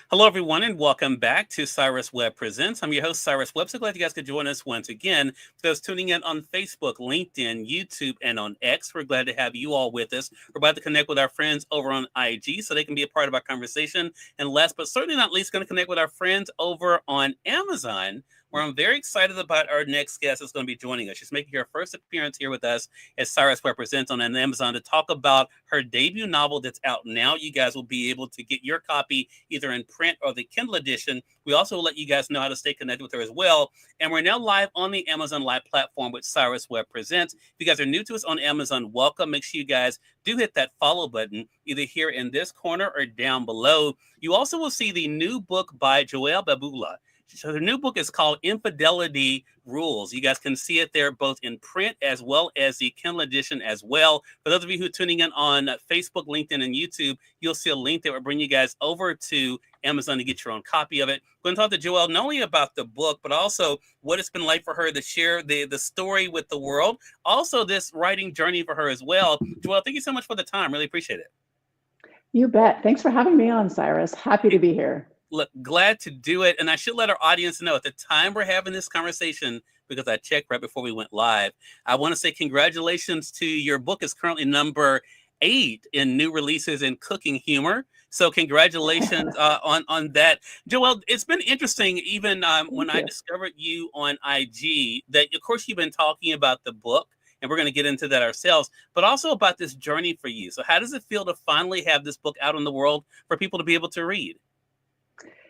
Hello, everyone, and welcome back to Cyrus Webb Presents. I'm your host, Cyrus Webb. So glad you guys could join us once again. For those tuning in on Facebook, LinkedIn, YouTube, and on X, we're glad to have you all with us. We're about to connect with our friends over on IG so they can be a part of our conversation. And last but certainly not least, going to connect with our friends over on Amazon, where I'm very excited about our next guest that's going to be joining us. She's making her first appearance here with us as Cyrus Represents on Amazon to talk about her debut novel that's out now. You guys will be able to get your copy either in print or the Kindle edition. We also will let you guys know how to stay connected with her as well. And we're now live on the Amazon Live platform with Cyrus Webb Presents. If you guys are new to us on Amazon, welcome. Make sure you guys do hit that follow button either here in this corner or down below. You also will see the new book by Joelle Babula. So the new book is called Infidelity Rules. You guys can see it there both in print as well as the Kindle edition as well. For those of you who are tuning in on Facebook, LinkedIn, and YouTube, you'll see a link that will bring you guys over to Amazon to get your own copy of it. We're going to talk to Joelle not only about the book, but also what it's been like for her to share the story with the world. Also, this writing journey for her as well. Joelle, thank you so much for the time. Really appreciate it. You bet. Thanks for having me on, Cyrus. Happy to be here. Look, glad to do it. And I should let our audience know at the time we're having this conversation, because I checked right before we went live, I want to say congratulations to your book. Is currently number 8 in new releases in cooking humor. So congratulations on that. Joelle, it's been interesting, even when I discovered you on IG, that of course you've been talking about the book, and we're going to get into that ourselves, but also about this journey for you. So how does it feel to finally have this book out in the world for people to be able to read?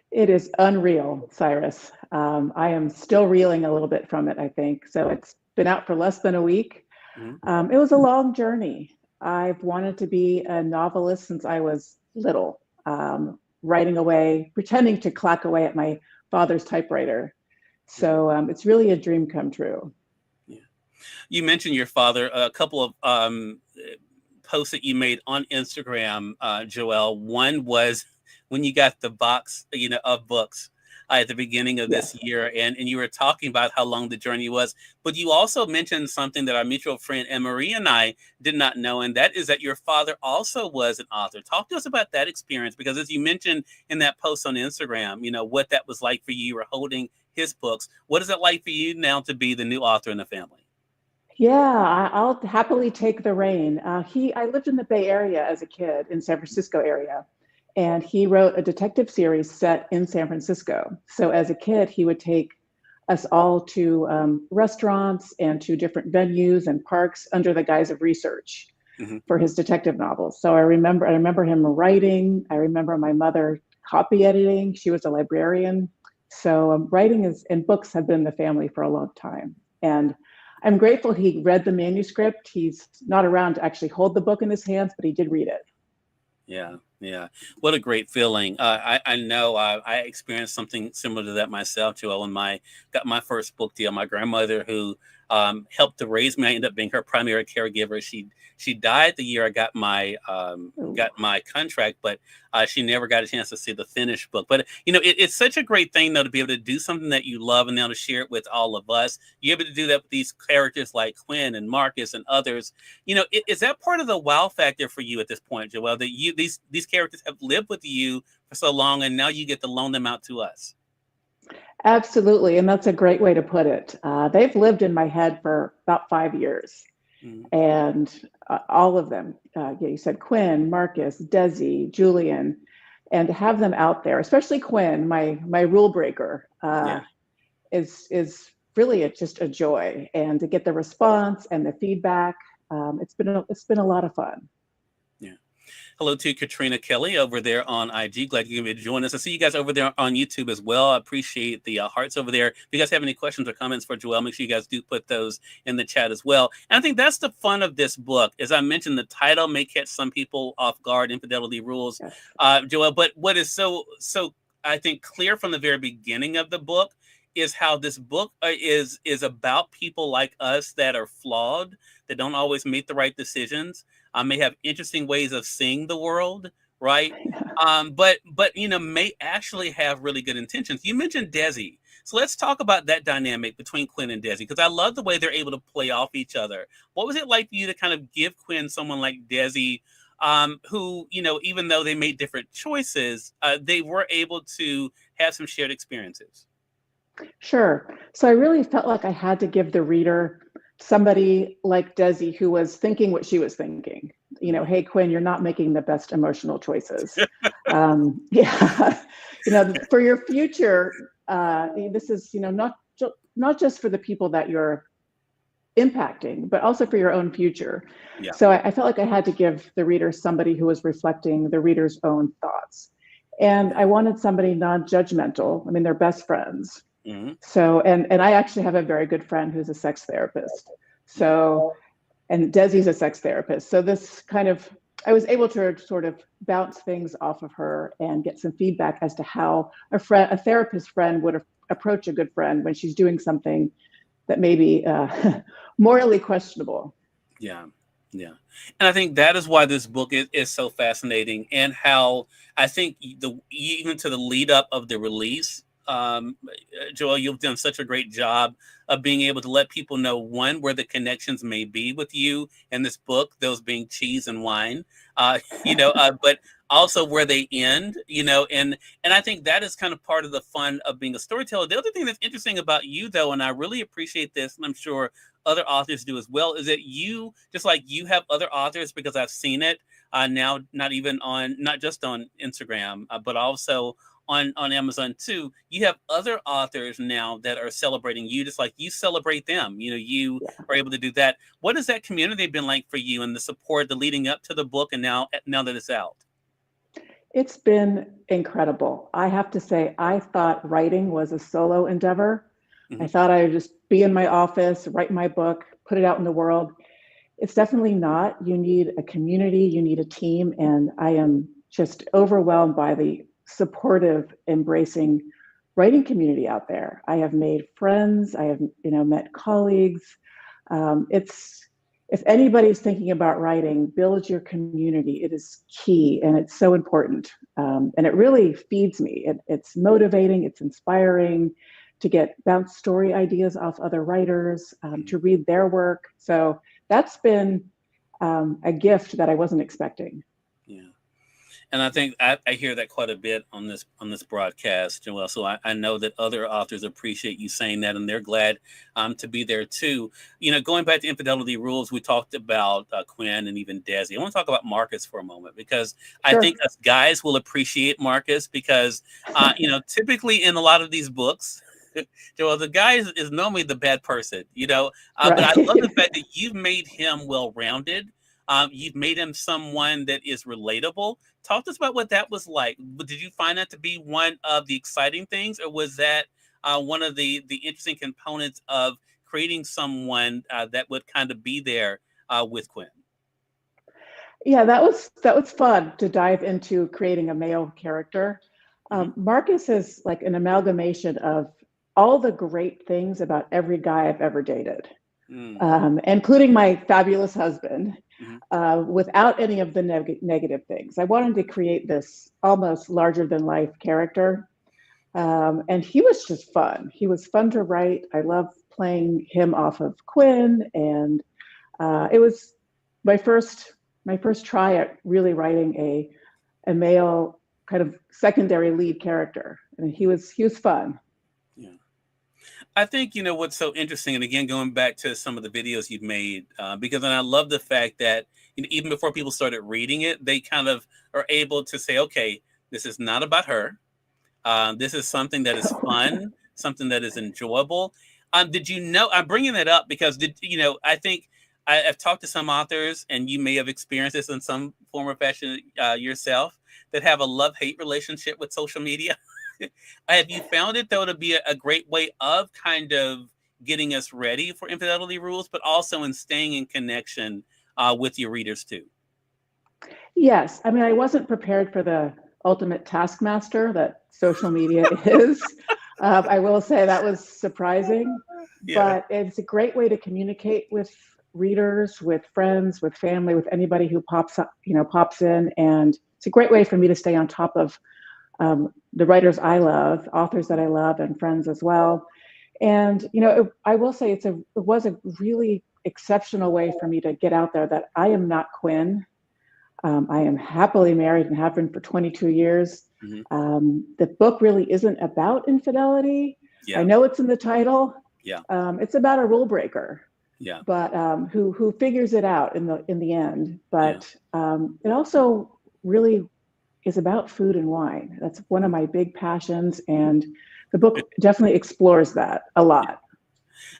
It is unreal, Cyrus. I am still reeling a little bit from it, I think. So it's been out for less than a week. Mm-hmm. It was a long journey. I've wanted to be a novelist since I was little, writing away, pretending to clack away at my father's typewriter. So it's really a dream come true. Yeah. You mentioned your father, a couple of posts that you made on Instagram, Joelle. One was when you got the box, of books at the beginning of this year, and you were talking about how long the journey was. But you also mentioned something that our mutual friend Anne-Marie and I did not know, and that is that your father also was an author. Talk to us about that experience, because as you mentioned in that post on Instagram, what that was like for you. You were holding his books. What is it like for you now to be the new author in the family? Yeah, I'll happily take the reign. I lived in the Bay Area as a kid, in San Francisco area. And he wrote a detective series set in San Francisco. So as a kid, he would take us all to restaurants and to different venues and parks under the guise of research for his detective novels. So I remember him writing. I remember my mother copy editing. She was a librarian. So writing and books have been in the family for a long time. And I'm grateful he read the manuscript. He's not around to actually hold the book in his hands, but he did read it. Yeah. Yeah. What a great feeling. I know I experienced something similar to that myself, Joelle, when got my first book deal. My grandmother, who helped to raise me, I ended up being her primary caregiver. She died the year I got my contract, but she never got a chance to see the finished book. But it's such a great thing, though, to be able to do something that you love and now to share it with all of us. You're able to do that with these characters like Quinn and Marcus and others. Is that part of the wow factor for you at this point, Joelle, that these characters have lived with you for so long, and now you get to loan them out to us? Absolutely, and that's a great way to put it. They've lived in my head for about 5 years, and all of them. You said Quinn, Marcus, Desi, Julian, and to have them out there, especially Quinn, my rule breaker, is really just a joy. And to get the response and the feedback, it's been a lot of fun. Hello to Katrina Kelly over there on IG. Glad you can join us. I see you guys over there on YouTube as well. I appreciate the hearts over there. If you guys have any questions or comments for Joelle, make sure you guys do put those in the chat as well. And I think that's the fun of this book. As I mentioned, the title may catch some people off guard, Infidelity Rules, Joelle. But what is so I think clear from the very beginning of the book is how this book is about people like us that are flawed, that don't always make the right decisions. May have interesting ways of seeing the world, right? But may actually have really good intentions. You mentioned Desi. So let's talk about that dynamic between Quinn and Desi, because I love the way they're able to play off each other. What was it like for you to kind of give Quinn someone like Desi who, even though they made different choices, they were able to have some shared experiences. Sure. So I really felt like I had to give the reader somebody like Desi who was thinking what she was thinking. Hey, Quinn, you're not making the best emotional choices. Yeah, for your future, this is, not just for the people that you're impacting, but also for your own future. Yeah. So I felt like I had to give the reader somebody who was reflecting the reader's own thoughts. And I wanted somebody non-judgmental. I mean, they're best friends. Mm-hmm. So, and I actually have a very good friend who's a sex therapist. So, and Desi's a sex therapist. So this kind of, I was able to sort of bounce things off of her and get some feedback as to how a therapist friend would approach a good friend when she's doing something that may be morally questionable. Yeah. Yeah. And I think that is why this book is so fascinating, and how I think even to the lead up of the release, Joelle, you've done such a great job of being able to let people know, one, where the connections may be with you in this book, those being cheese and wine, but also where they end, and I think that is kind of part of the fun of being a storyteller. The other thing that's interesting about you, though, and I really appreciate this, and I'm sure other authors do as well, is that you, just like you have other authors, because I've seen it now, not just on Instagram, but also on Amazon too. You have other authors now that are celebrating you, just like you celebrate them. You are able to do that. What has that community been like for you, and the support, the leading up to the book, and now that it's out? It's been incredible. I have to say, I thought writing was a solo endeavor. Mm-hmm. I thought I would just be in my office, write my book, put it out in the world. It's definitely not. You need a community, you need a team, and I am just overwhelmed by the supportive, embracing writing community out there. I have made friends, I have met colleagues. If anybody's thinking about writing, build your community. It is key, and it's so important. And it really feeds me. It's motivating, it's inspiring to get bounce story ideas off other writers, to read their work. So that's been a gift that I wasn't expecting. Yeah. And I think I hear that quite a bit on this broadcast, Joelle. So I know that other authors appreciate you saying that, and they're glad to be there too. Going back to Infidelity Rules, we talked about Quinn and even Desi. I want to talk about Marcus for a moment, because I Sure. think us guys will appreciate Marcus, because typically in a lot of these books, Joelle, the guy is normally the bad person, but I love the fact that you've made him well-rounded. You've made him someone that is relatable. Talk to us about what that was like. Did you find that to be one of the exciting things, or was that one of the interesting components of creating someone that would kind of be there with Quinn? Yeah, that was fun to dive into creating a male character. Marcus is like an amalgamation of all the great things about every guy I've ever dated, including my fabulous husband, without any of the negative things. I wanted to create this almost larger than life character. And he was just fun. He was fun to write. I love playing him off of Quinn. And it was my first try at really writing a male kind of secondary lead character. And he was fun. Yeah. I think, what's so interesting, and again, going back to some of the videos you've made, because I love the fact that even before people started reading it, they kind of are able to say, okay, this is not about her. This is something that is fun, something that is enjoyable. Did you know? I'm bringing that up because I think I've talked to some authors, and you may have experienced this in some form or fashion yourself, that have a love-hate relationship with social media. Have you found it, though, to be a great way of kind of getting us ready for Infidelity Rules, but also in staying in connection with your readers too? Yes. I mean, I wasn't prepared for the ultimate taskmaster that social media is. I will say that was surprising, but it's a great way to communicate with readers, with friends, with family, with anybody who pops in. And it's a great way for me to stay on top of the writers I love, authors that I love, and friends as well. And, I will say it was a really exceptional way for me to get out there that I am not Quinn. I am happily married and have been for 22 years. The book really isn't about infidelity. Yeah. I know it's in the title. Yeah. It's about a rule breaker. Yeah. But who figures it out in the end. But it also really is about food and wine. That's one of my big passions, and the book definitely explores that a lot.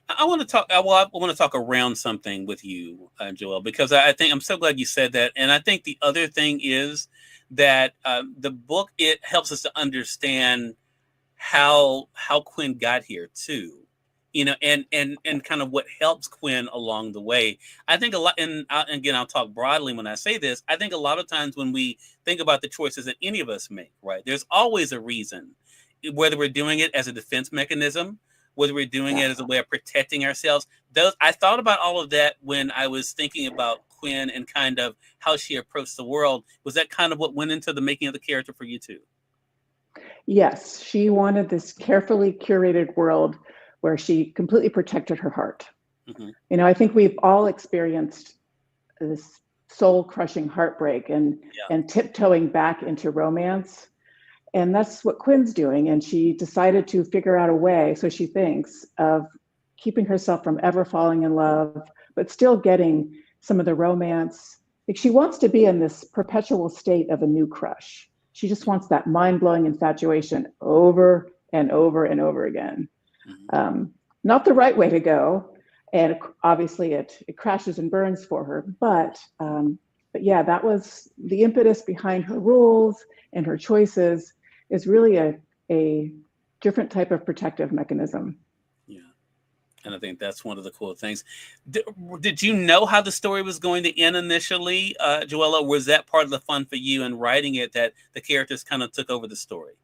I want to talk. I want to talk around something with you, Joelle, because I think I'm so glad you said that. And I think the other thing is that the book, it helps us to understand how Quinn got here too, and kind of what helps Quinn along the way. I think a lot, and again, I'll talk broadly when I say this. I think a lot of times when we think about the choices that any of us make, right, there's always a reason, whether we're doing it as a defense mechanism, whether we're doing it as a way of protecting ourselves. I thought about all of that when I was thinking about Quinn and kind of how she approached the world. Was that kind of what went into the making of the character for you too? Yes, she wanted this carefully curated world where she completely protected her heart. I think we've all experienced this soul-crushing heartbreak and tiptoeing back into romance. And that's what Quinn's doing. And she decided to figure out a way, so she thinks, of keeping herself from ever falling in love, but still getting some of the romance. Like, she wants to be in this perpetual state of a new crush. She just wants that mind-blowing infatuation over and over and over again. Not the right way to go. And obviously it crashes and burns for her. But yeah, that was the impetus behind her rules and her choices, is really a different type of protective mechanism. Yeah. And I think that's one of the cool things. Did you know how the story was going to end initially, Joelle? Was that part of the fun for you in writing it, that the characters kind of took over the story?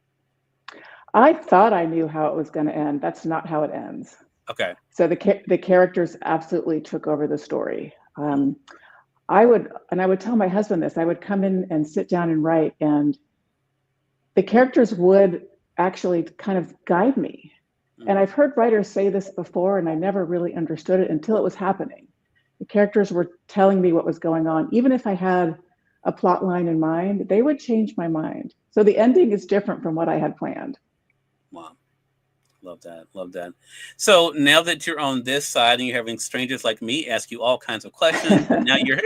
I thought I knew how it was going to end. That's not how it ends. Okay. So the characters absolutely took over the story. I would tell my husband this. I would come in and sit down and write, and the characters would actually kind of guide me. And I've heard writers say this before, and I never really understood it until it was happening. The characters were telling me what was going on. Even if I had a plot line in mind, they would change my mind. So the ending is different from what I had planned. Wow. Love that. Love that. So now that you're on this side and you're having strangers like me ask you all kinds of questions, and now you're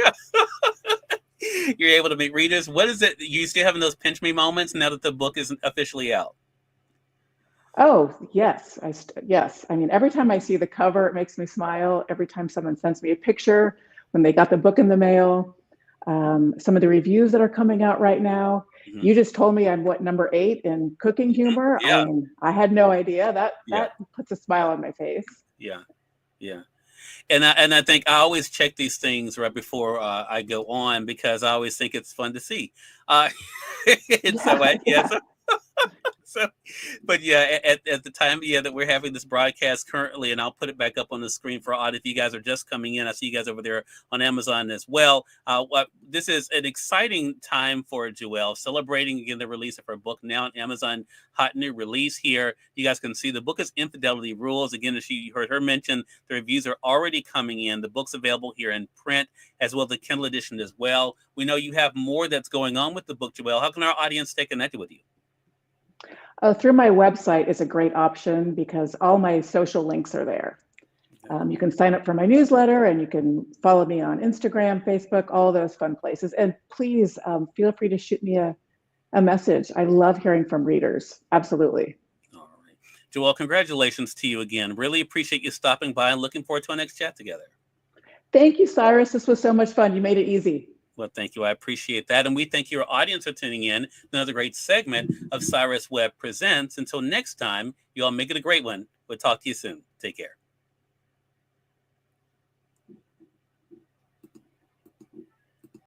you're able to meet readers. What is it? You still having those pinch me moments now that the book is officially out? Oh, yes. Yes. I mean, every time I see the cover, it makes me smile. Every time someone sends me a picture, when they got the book in the mail, some of the reviews that are coming out right now. You just told me I'm number 8 in cooking humor. Yeah. I mean, I had no idea. That puts a smile on my face. Yeah. Yeah. And I think I always check these things right before I go on, because I always think it's fun to see. So, but yeah, at the time, that we're having this broadcast currently, and I'll put it back up on the screen for audio. If you guys are just coming in, I see you guys over there on Amazon as well. This is an exciting time for Joelle, celebrating again the release of her book now on Amazon. Hot new release here. You guys can see the book is Infidelity Rules. Again, as you heard her mention, the reviews are already coming in. The book's available here in print as well as the Kindle edition as well. We know you have more that's going on with the book, Joelle. How can our audience stay connected with you? Through my website is a great option, because all my social links are there. You can sign up for my newsletter, and you can follow me on Instagram, Facebook, all those fun places. And please feel free to shoot me a message. I love hearing from readers. Absolutely. All right. Joelle, congratulations to you again. Really appreciate you stopping by, and looking forward to our next chat together. Thank you, Cyrus. This was so much fun. You made it easy. Well, thank you. I appreciate that. And we thank your audience for tuning in. Another great segment of Cyrus Webb Presents. Until next time, you all make it a great one. We'll talk to you soon. Take care.